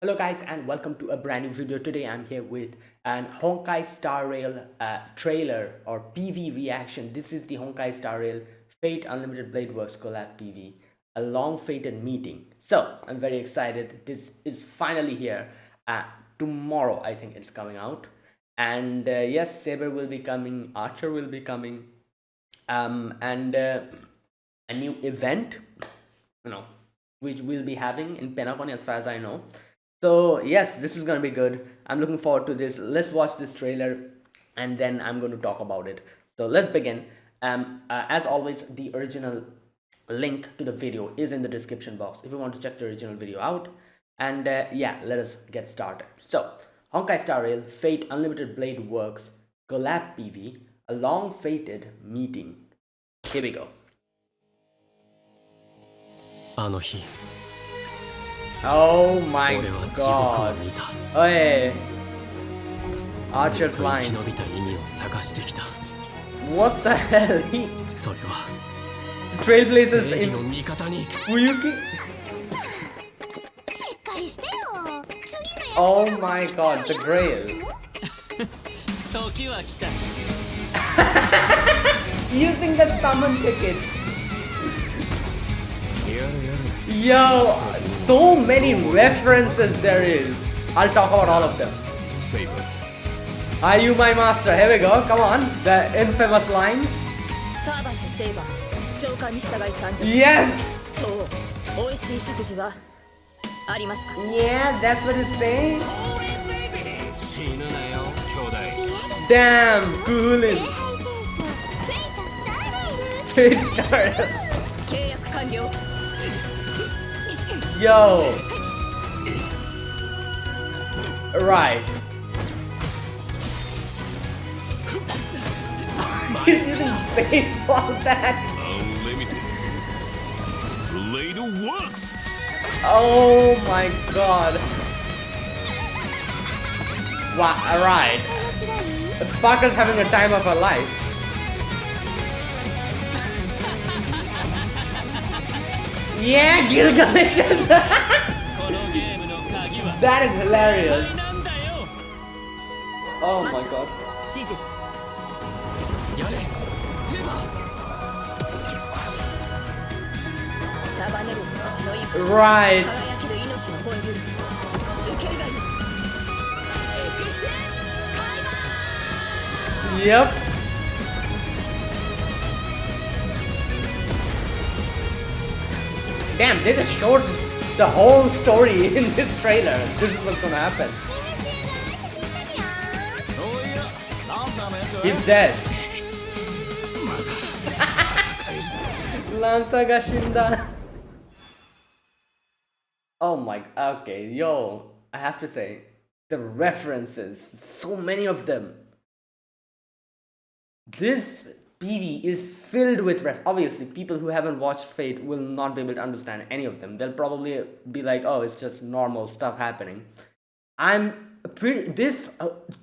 Hello guys and welcome to a brand new video. Today I'm here with an Honkai Star Rail trailer or PV reaction. This is the Honkai Star Rail Fate Unlimited Blade Works Collab PV, a long fated meeting. So I'm very excited. This is finally here. Tomorrow I think it's coming out. And yes, Saber will be coming, Archer will be coming, and a new event, you know, which we'll be having in Penacon as far as I know. So yes, this is gonna be good. I'm looking forward to this. Let's watch this trailer and then I'm going to talk about it. So let's begin. As always, the original link to the video is in the description box if you want to check the original video out. And yeah, let us get started. So Honkai Star Rail Fate Unlimited Blade Works Collab PV, a long fated meeting. Here we go. あの日 Oh my 俺は地獄を god. 見た Hey, ずっ Archer's と生き line. 延びた意味を探してきた What the hell? He それは Trailblazers 正義 in の味方に Fuyuki? Oh my god, the Grail. 時は来た Using the summon ticket. やるやる Yo, so many references there is. I'll talk about all of them. Saber Are you my master? Here we go. Come on. The infamous line. サーバントセイバー召喚に従い参上 Yes! と美味しい食事はありますか Yeah, that's what it's saying. 死ぬなよ兄弟 Damn, cool it. フェイタスターレイル Fate started. 契約完了 Yo. Right. He's using baseball bat. Unlimited Blade Works Oh my god. Wow, alright. Sparkle's having a time of her life. Yeah, Gilgamesh! このゲームの鍵は That is hilarious. なんだよ Oh my god. 指示やれセーバー束ねる星の一歩 Right. 輝ける命の本流受けるがいいエクセン開 Yep. Damn, they just showed the whole story in this trailer. This is what's gonna happen. そういやランサーのやつは He's dead. まだ戦えるぞ Lanza ga shinda. Oh my, okay, yo, I have to say, the references, so many of them. This PV is filled with obviously people who haven't watched Fate will not be able to understand any of them. They'll probably be like, oh, it's just normal stuff happening. This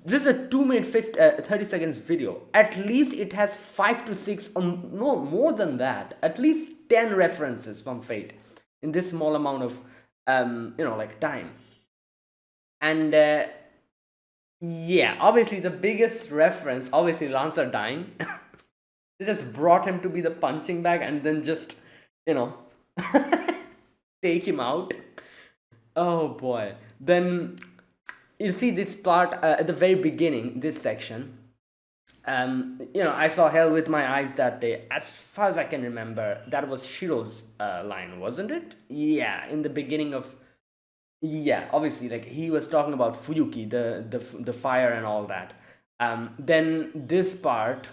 is a 2-minute 30 seconds video. At least it has 5 to 6 or no more than that, at least 10 references from Fate in this small amount of like time. And yeah, obviously the biggest reference, obviously Lancer dying. They just brought him to be the punching bag and then just take him out. Oh boy. Then you see this part at the very beginning, this section. I saw hell with my eyes that day. As far as I can remember, that was Shiro's line, wasn't it? Yeah, in the beginning of, yeah, obviously, like he was talking about Fuyuki, the fire and all that. Then this part's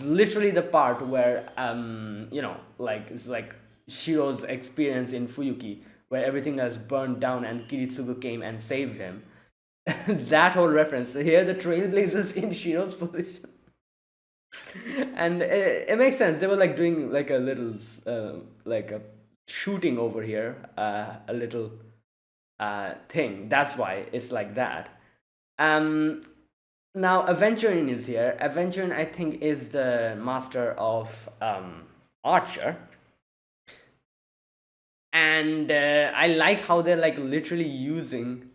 literally the part where like it's like Shiro's experience in Fuyuki, where everything has burned down and Kiritsugu came and saved him. That whole reference here, the trailblazers in Shiro's position. And it makes sense. They were like doing like a little like a shooting over here, a little thing. That's why it's like that. Now Aventurine is here. Aventurine, I think, is the master of Archer. And I like how they're like literally using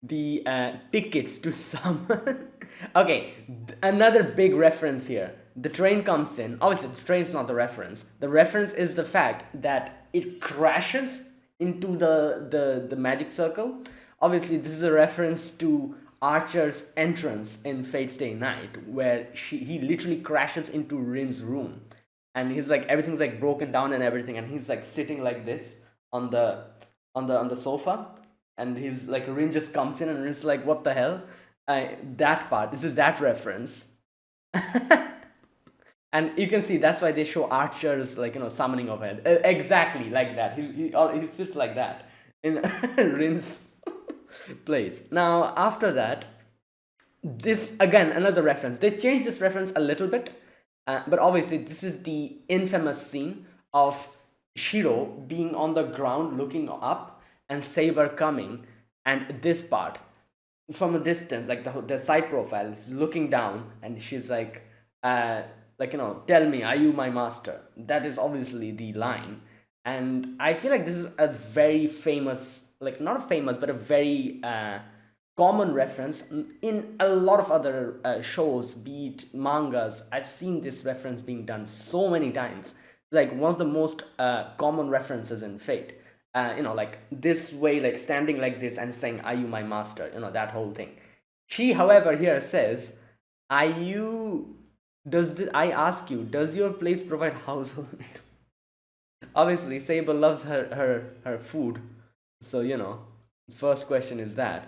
the tickets to summon. Okay, another big reference here. The train comes in. Obviously, the train's not the reference. The reference is the fact that it crashes into the magic circle. Obviously, this is a reference to Archer's entrance in Fate's Day Night, where he literally crashes into Rin's room, and he's like everything's like broken down and everything, and he's like sitting like this on the on the sofa, and he's like Rin just comes in and it's like what the hell. That part, this is that reference. And you can see that's why they show Archer's like summoning of it exactly like that. He sits like that in Rin's place. Now after that, this again another reference. They changed this reference a little bit, but obviously this is the infamous scene of Shiro being on the ground looking up and Saber coming, and this part from a distance, like the side profile, is looking down, and she's like tell me, are you my master? That is obviously the line, and I feel like this is a very famous, like not famous, but a very common reference in a lot of other shows, be it mangas. I've seen this reference being done so many times. Like one of the most common references in Fate. Like this way, like standing like this and saying, "Are you my master?" That whole thing. She, however, here says, "Are you? I ask you? Does your place provide household?" Obviously, Saber loves her food, so first question is that.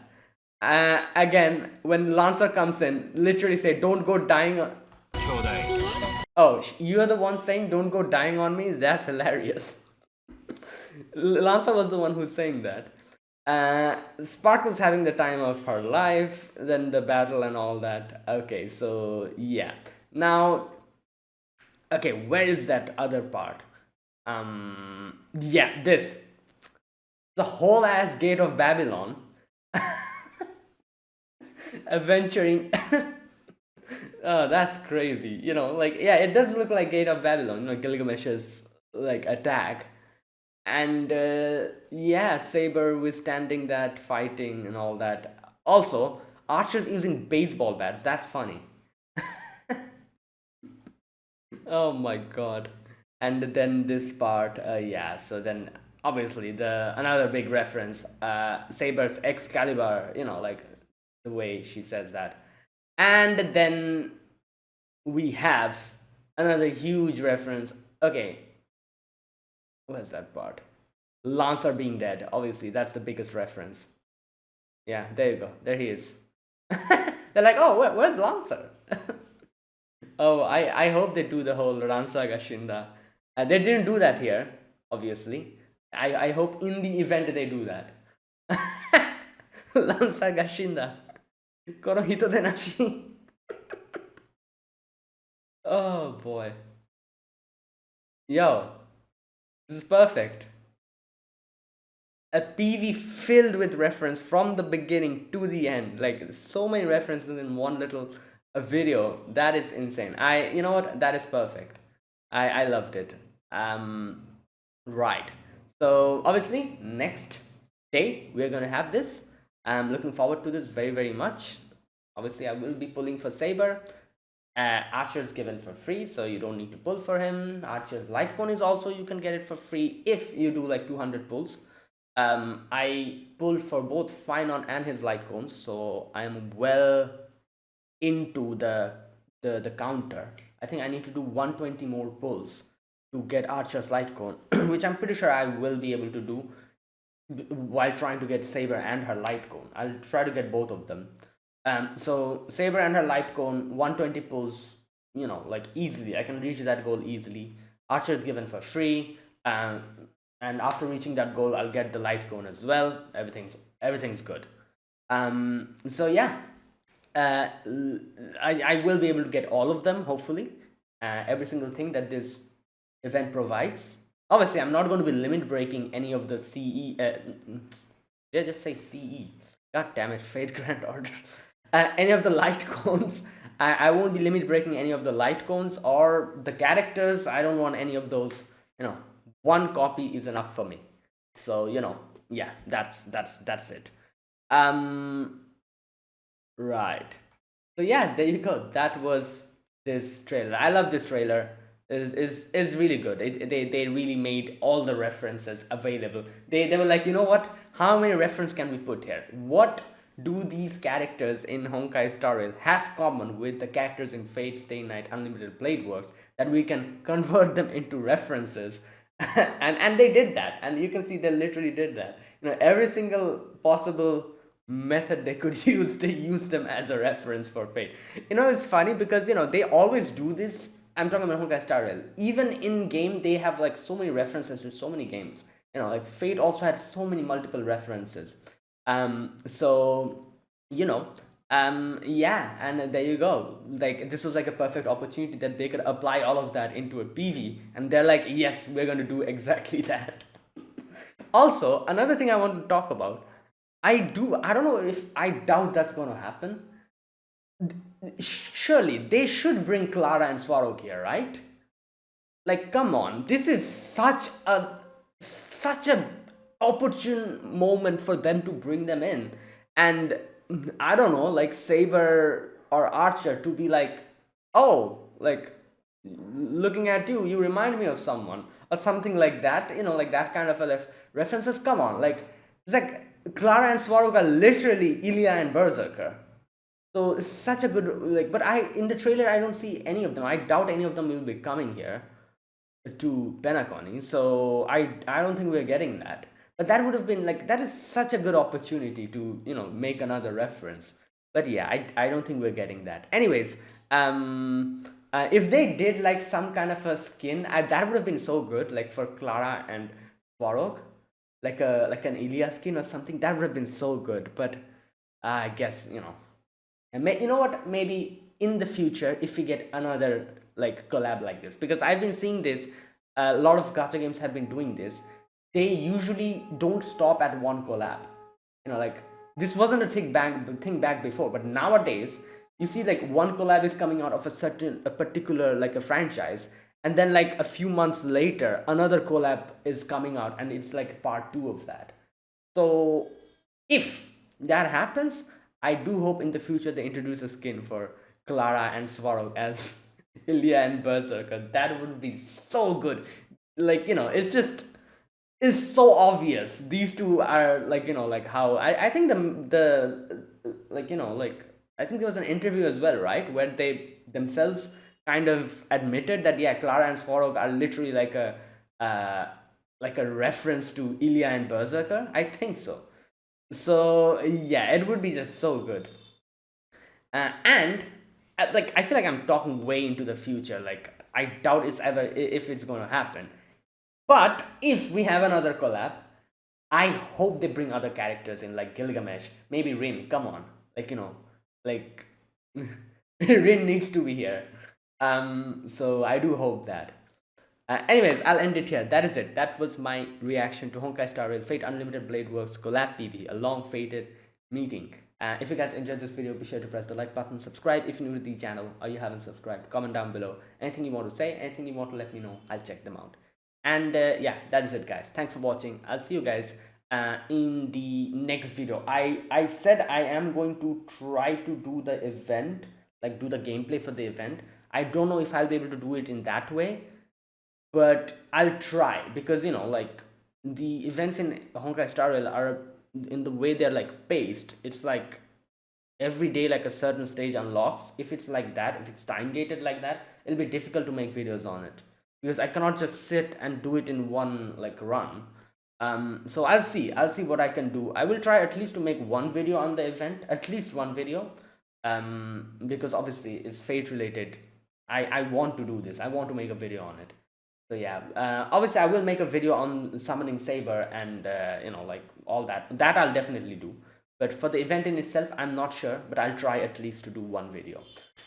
Again, when Lancer comes in, literally say, "Don't go dying." Oh, you're the one saying, "Don't go dying on me." That's hilarious. Lancer was the one who's saying that. Sparkle's having the time of her life, then the battle and all that. Okay, so yeah. Now, okay, where is that other part? Yeah, this. The whole ass gate of Babylon. Adventuring. Oh, that's crazy. Like, yeah, it does look like Gate of Babylon, Gilgamesh's like attack. And yeah, Saber withstanding that, fighting and all that. Also, Archer's using baseball bats. That's funny. Oh my god. And then this part, yeah, so then obviously the another big reference, Saber's Excalibur, like the way she says that. And then we have another huge reference. Okay, where's that part? Lancer being dead. Obviously, that's the biggest reference. Yeah, there you go. There he is. They're like, oh, where's Lancer? Oh, I hope they do the whole Lancer Gashinda. They didn't do that here, obviously. I hope in the event they do that. Lancer Gashinda. Korohito Denashi. Oh boy. Yo, this is perfect. A PV filled with reference from the beginning to the end. Like so many references in one little video. That is insane. You know what? That is perfect. I loved it. Right. So obviously next day we're gonna have this. I'm looking forward to this very, very much. Obviously, I will be pulling for Saber. Archer's given for free, so you don't need to pull for him. Archer's light cone is also, you can get it for free if you do like 200 pulls. I pulled for both Finon and his light cones, so I'm well into the counter. I think I need to do 120 more pulls to get Archer's light cone, which I'm pretty sure I will be able to do while trying to get Saber and her light cone. I'll try to get both of them. So Saber and her light cone, 120 pulls, like easily. I can reach that goal easily. Archer is given for free, and after reaching that goal, I'll get the light cone as well. Everything's good. So yeah, I will be able to get all of them, hopefully. Every single thing that this event provides. Obviously, I'm not going to be limit breaking any of the CE. Did I just say CE? God damn it, Fate Grand Order. Any of the light cones. I won't be limit breaking any of the light cones or the characters. I don't want any of those. One copy is enough for me. So yeah, that's it. um right. So yeah, there you go. That was this trailer. I love this trailer. Is really good. They really made all the references available. They were like, you know what? How many reference can we put here? What do these characters in Honkai Star Rail have common with the characters in Fate Stay Night Unlimited Blade Works that we can convert them into references? And they did that, and you can see they literally did that. Every single possible method they could use, they use them as a reference for Fate. It's funny because they always do this. I'm talking about Honkai Star Rail. Even in game, they have like so many references to so many games. Like Fate also had so many multiple references. So yeah, and there you go. Like this was like a perfect opportunity that they could apply all of that into a PV, and they're like, yes, we're gonna do exactly that. Also, another thing I want to talk about, I don't know, if I doubt that's gonna happen. Surely they should bring Clara and Swarog here, right? Like, come on, this is such a opportune moment for them to bring them in. And I don't know, like Saber or Archer to be like, oh, like, looking at you, you remind me of someone, or something like that. Like that kind of a references. Come on, like, it's like Clara and Swarog are literally Ilya and Berserker. So it's such a good, like, but in the trailer I don't see any of them. I doubt any of them will be coming here to Penacony. So I don't think we're getting that. But that would have been like, that is such a good opportunity to make another reference. But yeah, I don't think we're getting that. Anyways, if they did like some kind of a skin, that would have been so good, like for Clara and Swarog, like an Ilya skin or something. That would have been so good. But I guess and you know what? Maybe in the future, if we get another like collab like this, because I've been seeing this, a lot of gacha games have been doing this. They usually don't stop at one collab. Like this wasn't a thing back before, but nowadays you see like one collab is coming out of a particular like a franchise, and then like a few months later, another collab is coming out, and it's like part two of that. So if that happens, I do hope in the future they introduce a skin for Clara and Swarog as Ilya and Berserker. That would be so good. Like, it's so obvious. These two are like, like how I think the like, like, I think there was an interview as well, right? Where they themselves kind of admitted that, yeah, Clara and Swarog are literally like a reference to Ilya and Berserker. I think so. So yeah, it would be just so good. And like, I feel like I'm talking way into the future. Like, I doubt it's ever if it's going to happen. But if we have another collab, I hope they bring other characters in, like Gilgamesh, maybe Rin. Come on, like, like Rin needs to be here. So I do hope that. Anyways, I'll end it here. That is it. That was my reaction to Honkai Star Rail Fate Unlimited Blade Works Collab PV, a long fated meeting. If you guys enjoyed this video, be sure to press the like button, subscribe if you're new to the channel or you haven't subscribed, comment down below. Anything you want to say, anything you want to let me know, I'll check them out. And yeah, that is it, guys. Thanks for watching. I'll see you guys in the next video. I said I am going to try to do the event, like do the gameplay for the event. I don't know if I'll be able to do it in that way, but I'll try, because like the events in Honkai Star Rail are, in the way they're like paced, it's like every day like a certain stage unlocks. If it's like that, if it's time gated like that, it'll be difficult to make videos on it, because I cannot just sit and do it in one like run. So I'll see what I can do. I will try at least to make one video on the event, at least one video, because obviously it's Fate related. I want to do this. I want to make a video on it. So yeah, obviously I will make a video on summoning Saber and like all that I'll definitely do. But for the event in itself, I'm not sure, but I'll try at least to do one video.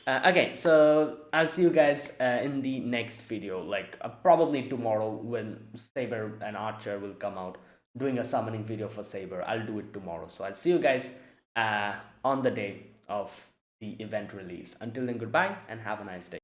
Okay, so I'll see you guys in the next video, like probably tomorrow, when Saber and Archer will come out doing a summoning video for Saber. I'll do it tomorrow. So I'll see you guys on the day of the event release. Until then, goodbye and have a nice day.